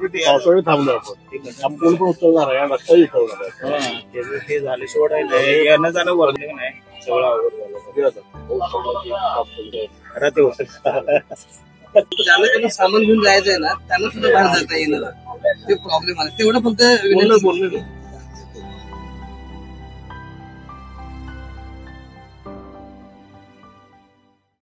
पावसाळी थांबलो आपण पूल पण उचलणार आहे रस्ताही उचलणार आहे. ते झाले सोडायला येणं जाणं बोलले नाही सगळं अवघड ज्याला त्यांना सामान घेऊन जायचंय ना त्यांना सुद्धा बाहेर जाता येणार ते प्रॉब्लेम आला तेवढं फक्त बोलले